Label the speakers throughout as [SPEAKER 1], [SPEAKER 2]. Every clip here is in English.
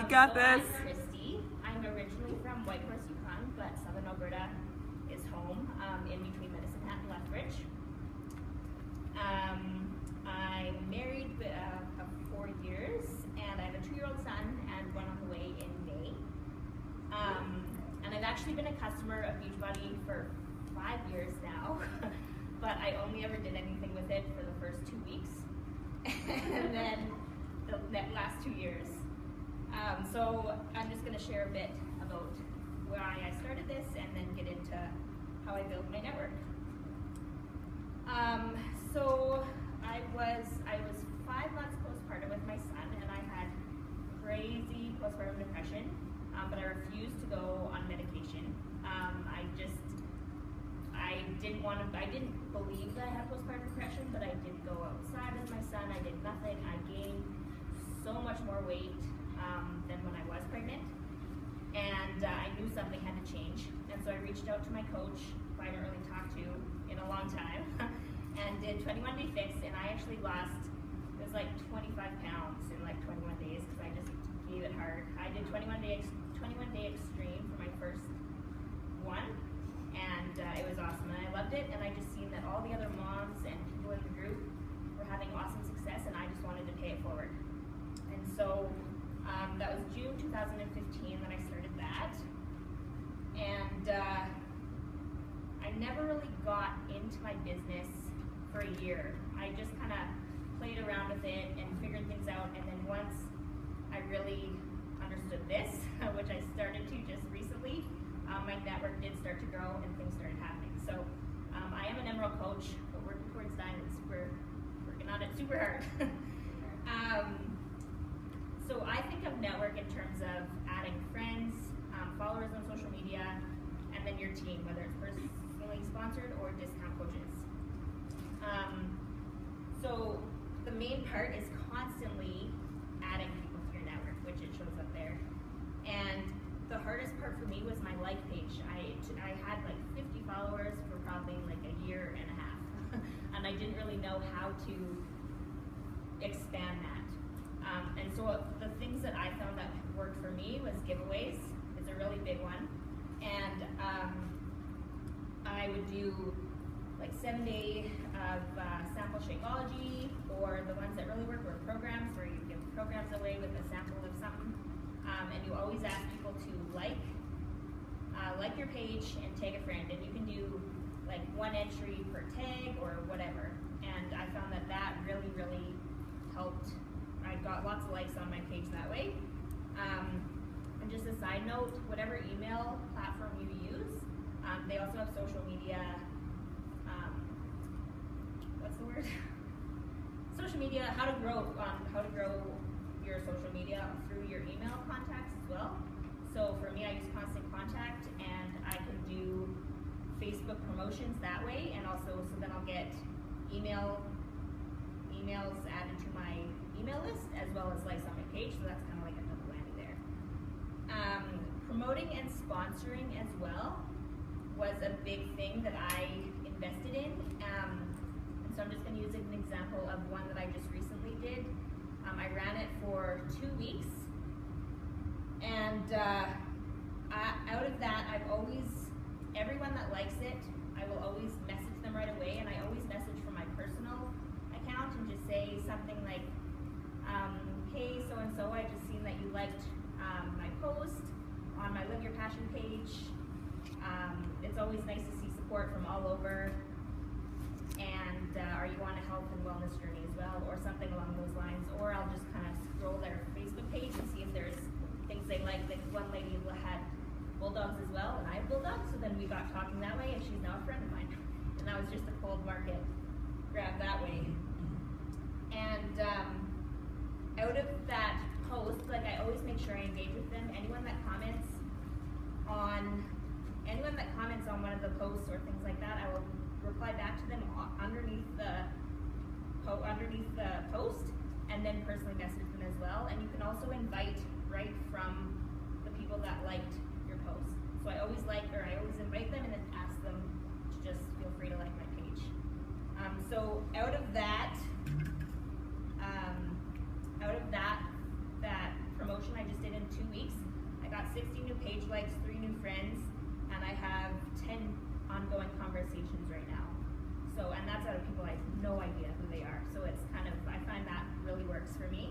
[SPEAKER 1] got this.
[SPEAKER 2] I'm Kristie. I'm originally from Whitehorse, Yukon, but Southern Alberta is home, in between Medicine Hat and Lethbridge. I'm married of 4 years, and I have a 2-year-old son and one on the way in May. And I've actually been a customer of Beachbody for 5 years now, but I only ever did anything with it for the first 2 weeks, and then the last 2 years. So I'm just going to share a bit about why I started this and then get into how I built my network. So I was 5 months postpartum with my son, and I had crazy postpartum depression, but I refused to go on medication. I didn't believe that I had postpartum depression, but I didn't go outside with my son. I did nothing. I gained so much more weight than when I was pregnant, and I knew something had to change. And so I reached out to my coach, who I didn't really talk to in a long time, and did 21-day fix, and I actually lost, it was like 25 pounds in like 21 days because I just gave it hard. I did 21-day extreme for my first one, and it was awesome, and I loved it, and I just seen that all the other moms and people in the group were having awesome success, and I just wanted to pay it forward. And so that was June 2015 that I started that, and I never really got into my business for a year. I just kind of played around with it and figured things out, and then once I really understood this, which I started to just recently, my network did start to grow and things started happening. So I am an Emerald coach, but working towards diamonds. We're working on it super hard. So I think of network in terms of adding friends, followers on social media, and then your team, whether it's personally sponsored or discount coaches. So the main part is constantly adding people to your network, which it shows up there. And the hardest part for me was my like page. I had like 50 followers for probably like a year and a half, and I didn't really know how to expand that. And so the things that I found that worked for me was giveaways. It's a really big one. And I would do like 7-day of sample Shakeology, or the ones that really work were programs where you give programs away with a sample of something. And you always ask people to like your page and tag a friend, and you can do like 1 entry per tag or whatever. And I found that that really, really helped. I got lots of likes on my page that way. And just a side note, whatever email platform you use, they also have social media, what's the word? Social media, how to grow your social media through your email contacts as well. So for me, I use Constant Contact, and I can do Facebook promotions that way, and also so then I'll get emails added to my email list as well as likes on my page, so that's kind of like a double whammy there. Promoting and sponsoring as well was a big thing that I invested in, and so I'm just going to use an example of one that I just recently did. I ran it for 2 weeks, and out of that, everyone that likes it, I will always message them right away, and I always message from my personal account and just say something like, hey, so-and-so, I just seen that you liked my post on my Live Your Passion page. It's always nice to see support from all over, and are you on a health and wellness journey as well, or something along those lines. Or I'll just kind of scroll their Facebook page and see if there's things they like. Like one lady had bulldogs as well, and I have bulldogs, so then we got talking that way, and she's now a friend of mine. And that was just a cold market grab that way. And out of that post, like I always make sure I engage with them. Anyone that comments on one of the posts or things like that, I will reply back to them underneath the post, and then personally message them as well. And you can also invite right from the people that liked your post. So I always invite them and then ask them to just feel free to like my page. So out of that promotion I just did in 2 I have 10 ongoing conversations right now. So, and that's out of people I have no idea who they are. So it's kind of, I find that really works for me.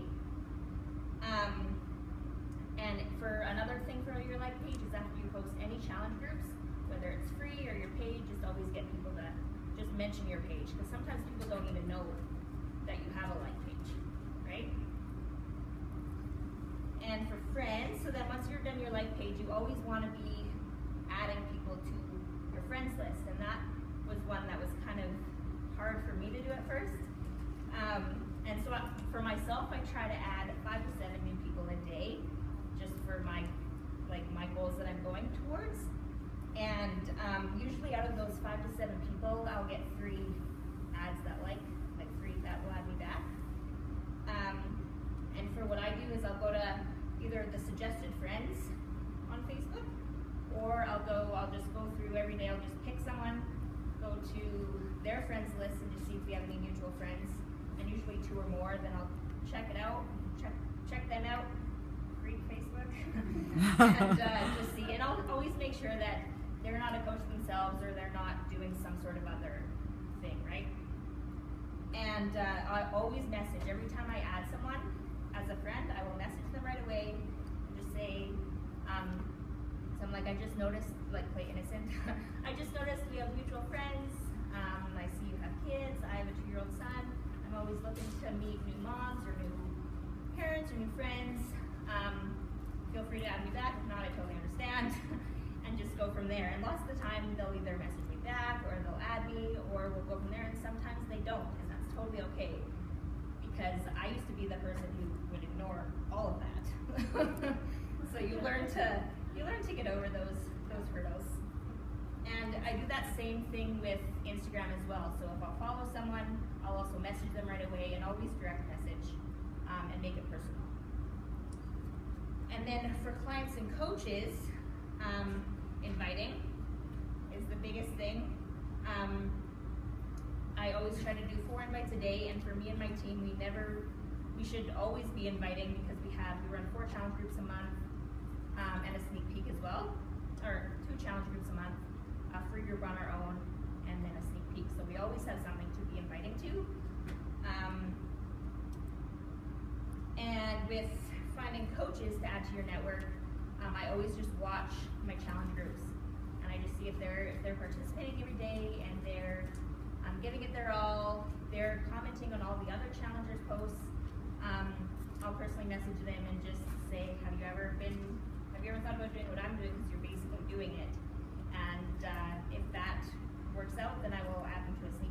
[SPEAKER 2] And for another thing for your like page is after you host any challenge groups, whether it's free or your paid, just always get people to just mention your page, because sometimes people don't even know that you have a like page, right? And for friends, so then once you're done your like page, you always want to be adding people to your friends list, and that was one that was kind of hard for me to do at first. And so for myself, I try to add 5 to 7 new people a day, just for my goals that I'm going towards. And usually out of those 5 to 7 people, I'll get 3 ads that like 3 that will add me back. And for what I do is I'll go to either the suggested friends on Facebook, or I'll just go through every day. I'll just pick someone, go to their friends list, and just see if we have any mutual friends. And usually 2 or more. Then I'll check it out, check them out. Free Facebook, and just see. And I'll always make sure that they're not a coach themselves, or they're not doing some sort of other thing, right? And I always message every time I add someone as a friend. I will message them right away and just say, so I'm like, I just noticed, like play innocent. I just noticed we have mutual friends. I see you have kids. I have a 2-year-old son. I'm always looking to meet new moms or new parents or new friends. Feel free to add me back. If not, I totally understand. And just go from there. And lots of the time, they'll either message me back, or they'll add me, or we'll go from there. And sometimes they don't, and that's totally okay. Because I used to be the person who would ignore all of that. So you learn to get over those hurdles. And I do that same thing with Instagram as well. So if I'll follow someone, I'll also message them right away, and always direct message and make it personal. And then for clients and coaches, inviting is the biggest thing. I always try to do 4 invites a day, and for me and my team, we should always be inviting, because we run 4 challenge groups a month, and a sneak peek as well, or 2 challenge groups a month, a free group on our own, and then a sneak peek. So we always have something to be inviting to. And with finding coaches to add to your network, I always just watch my challenge groups, and I just see if they're participating every day, and they're giving it their all. They're commenting on all the other challengers' posts. I'll personally message them and just say, have you ever thought about doing what I'm doing? Because you're basically doing it. And if that works out, then I will add them to a sneak